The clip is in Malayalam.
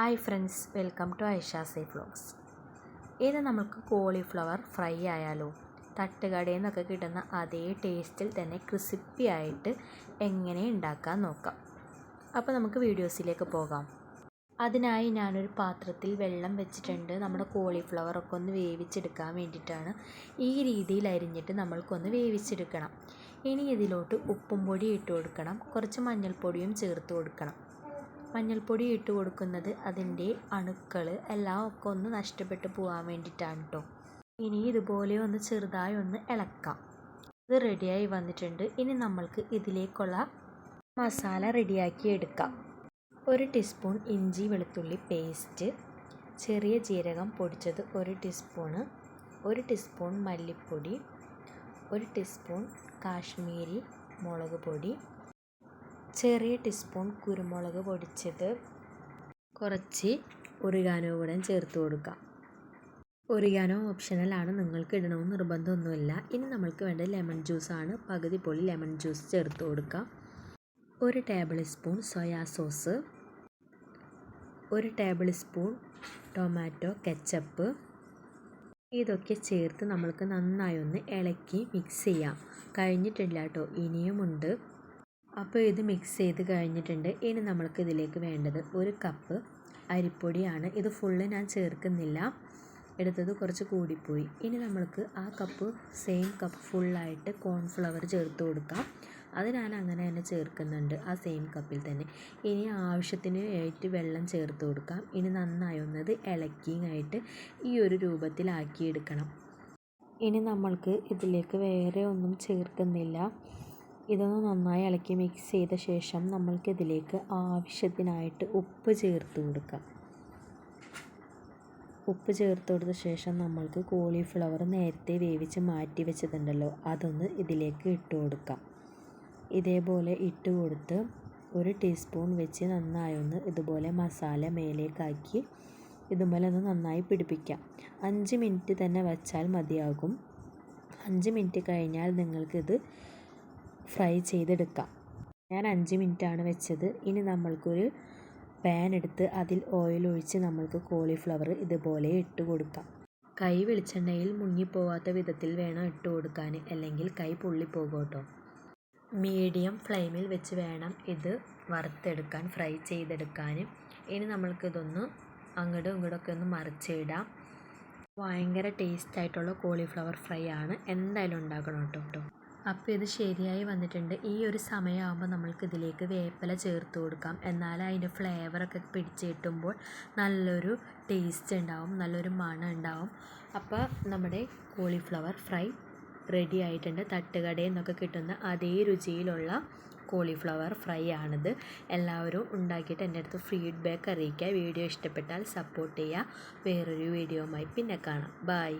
Hi friends, welcome to Aisha safe vlogs. ഇത് നമുക്ക് കോളിഫ്ലവർ ഫ്രൈ ആയാലോ? തട്ടുകടയിൽ നിന്നൊക്കെ കിട്ടുന്ന അതേ ടേസ്റ്റിൽ തന്നെ ക്രിസ്പി ആയിട്ട് എങ്ങനെ ഉണ്ടാക്കാൻ നോക്കാം. അപ്പോൾ നമുക്ക് വീഡിയോസിലേക്ക് പോകാം. അതിനായി ഞാനൊരു പാത്രത്തിൽ വെള്ളം വെച്ചിട്ടുണ്ട്. നമ്മുടെ കോളിഫ്ലവറൊക്കെ ഒന്ന് വേവിച്ചെടുക്കാൻ വേണ്ടിയിട്ടാണ്. ഈ രീതിയിൽ അരിഞ്ഞിട്ട് നമ്മൾക്കൊന്ന് വേവിച്ചെടുക്കണം. ഇനി ഇതിലോട്ട് ഉപ്പും പൊടി ഇട്ട് കൊടുക്കണം, കുറച്ച് മഞ്ഞൾപ്പൊടിയും ചേർത്ത് കൊടുക്കണം. മഞ്ഞൾപ്പൊടി ഇട്ട് കൊടുക്കുന്നത് അതിൻ്റെ അണുക്കൾ എല്ലാം ഒക്കെ ഒന്ന് നഷ്ടപ്പെട്ടു പോകാൻ വേണ്ടിയിട്ടാണ് കേട്ടോ. ഇനി ഇതുപോലെ ഒന്ന് ചെറുതായി ഒന്ന് ഇളക്കാം. ഇത് റെഡിയായി വന്നിട്ടുണ്ട്. ഇനി നമ്മൾക്ക് ഇതിലേക്കുള്ള മസാല റെഡിയാക്കി എടുക്കാം. 1 ടീസ്പൂൺ ഇഞ്ചി വെളുത്തുള്ളി പേസ്റ്റ്, ചെറിയ ജീരകം പൊടിച്ചത് 1 ടീസ്പൂണ്, 1 ടീസ്പൂൺ മല്ലിപ്പൊടി, 1 ടീസ്പൂൺ കാശ്മീരി മുളക് പൊടി, ചെറിയ ടീസ്പൂൺ കുരുമുളക് പൊടിച്ചത്, കുറച്ച് ഒറിഗാനോ കൂടെ ചേർത്ത് കൊടുക്കാം. ഒറിഗാനോ ഓപ്ഷണലാണ്, നിങ്ങൾക്ക് ഇടണമെന്ന് നിർബന്ധമൊന്നുമില്ല. ഇനി നമ്മൾക്ക് വേണ്ട ലെമൺ ജ്യൂസാണ്. പകുതി പൊടി ലെമൺ ജ്യൂസ് ചേർത്ത് കൊടുക്കാം. 1 table spoon soya sauce, 1 table spoon tomato ketchup. ഇതൊക്കെ ചേർത്ത് നമ്മൾക്ക് നന്നായി ഒന്ന് ഇളക്കി മിക്സ് ചെയ്യാം. കഴിഞ്ഞിട്ടില്ല കേട്ടോ, ഇനിയുമുണ്ട്. അപ്പോൾ ഇത് മിക്സ് ചെയ്ത് കഴിഞ്ഞിട്ടുണ്ട്. ഇനി നമ്മൾക്ക് ഇതിലേക്ക് വേണ്ടത് 1 കപ്പ് അരിപ്പൊടിയാണ്. ഇത് ഫുള്ള് ഞാൻ ചേർക്കുന്നില്ല, എടുത്തത് കുറച്ച് കൂടിപ്പോയി. ഇനി നമ്മൾക്ക് ആ കപ്പ് സെയിം കപ്പ് ഫുള്ളായിട്ട് കോൺഫ്ലവർ ചേർത്ത് കൊടുക്കാം. അത് ഞാൻ അങ്ങനെ തന്നെ ചേർക്കുന്നുണ്ട്, ആ സെയിം കപ്പിൽ തന്നെ. ഇനി ആവശ്യത്തിന് ആയിട്ട് വെള്ളം ചേർത്ത് കൊടുക്കാം. ഇനി നന്നായി ഒന്നത് ഇളക്കിയായിട്ട് ഈ ഒരു രൂപത്തിലാക്കിയെടുക്കണം. ഇനി നമ്മൾക്ക് ഇതിലേക്ക് വേറെ ഒന്നും ചേർക്കുന്നില്ല. ഇതൊന്ന് നന്നായി ഇളക്കി മിക്സ് ചെയ്ത ശേഷം നമ്മൾക്കിതിലേക്ക് ആവശ്യത്തിനായിട്ട് ഉപ്പ് ചേർത്ത് കൊടുക്കാം. ഉപ്പ് ചേർത്ത് കൊടുത്ത ശേഷം നമ്മൾക്ക് കോളിഫ്ലവർ നേരത്തെ വേവിച്ച് മാറ്റി വെച്ചതുണ്ടല്ലോ, അതൊന്ന് ഇതിലേക്ക് ഇട്ട് കൊടുക്കാം. ഇതേപോലെ ഇട്ട് കൊടുത്ത് 1 ടീസ്പൂൺ വെച്ച് നന്നായി ഒന്ന് ഇതുപോലെ മസാല മേലേക്കാക്കി ഇതുപോലെ ഒന്ന് നന്നായി പിടിപ്പിക്കാം. 5 മിനിറ്റ് തന്നെ വെച്ചാൽ മതിയാകും. 5 മിനിറ്റ് കഴിഞ്ഞാൽ നിങ്ങൾക്കിത് ഫ്രൈ ചെയ്തെടുക്കാം. ഞാൻ 5 മിനിറ്റാണ് വെച്ചത്. ഇനി നമ്മൾക്കൊരു പാൻ എടുത്ത് അതിൽ ഓയിൽ ഒഴിച്ച് നമ്മൾക്ക് കോളിഫ്ലവർ ഇതുപോലെ ഇട്ട് കൊടുക്കാം. കൈ വെളിച്ചെണ്ണയിൽ മുങ്ങിപ്പോവാത്ത വിധത്തിൽ വേണം ഇട്ട് കൊടുക്കാൻ, അല്ലെങ്കിൽ കൈ പൊള്ളിപ്പോകും കേട്ടോ. മീഡിയം ഫ്ലെയിമിൽ വെച്ച് വേണം ഇത് വറുത്തെടുക്കാൻ, ഫ്രൈ ചെയ്തെടുക്കാൻ. ഇനി നമ്മൾക്കിതൊന്ന് അങ്ങോട്ടും ഇങ്ങോട്ടൊക്കെ ഒന്ന് മറിച്ചിടാം. ഭയങ്കര ടേസ്റ്റായിട്ടുള്ള കോളിഫ്ലവർ ഫ്രൈ ആണ്, എന്തായാലും ഉണ്ടാക്കണം കേട്ടോ. അപ്പോൾ ഇത് ശരിയായി വന്നിട്ടുണ്ട്. ഈ ഒരു സമയമാകുമ്പോൾ നമ്മൾക്ക് ഇതിലേക്ക് വേപ്പില ചേർത്ത് കൊടുക്കാം. എന്നാൽ അതിൻ്റെ ഫ്ലേവറൊക്കെ പിടിച്ച് കിട്ടുമ്പോൾ നല്ലൊരു ടേസ്റ്റ് ഉണ്ടാവും, നല്ലൊരു മണം ഉണ്ടാവും. അപ്പോൾ നമ്മുടെ കോളിഫ്ലവർ ഫ്രൈ റെഡി ആയിട്ടുണ്ട്. തട്ടുകടയിൽ നിന്നൊക്കെ കിട്ടുന്ന അതേ രുചിയിലുള്ള കോളിഫ്ലവർ ഫ്രൈ ആണിത്. എല്ലാവരും ഉണ്ടാക്കിയിട്ട് എൻ്റെ അടുത്ത് ഫീഡ്ബാക്ക് അറിയിക്കുക. വീഡിയോ ഇഷ്ടപ്പെട്ടാൽ സപ്പോർട്ട് ചെയ്യുക. വേറൊരു വീഡിയോയുമായി പിന്നെ കാണാം. ബൈ.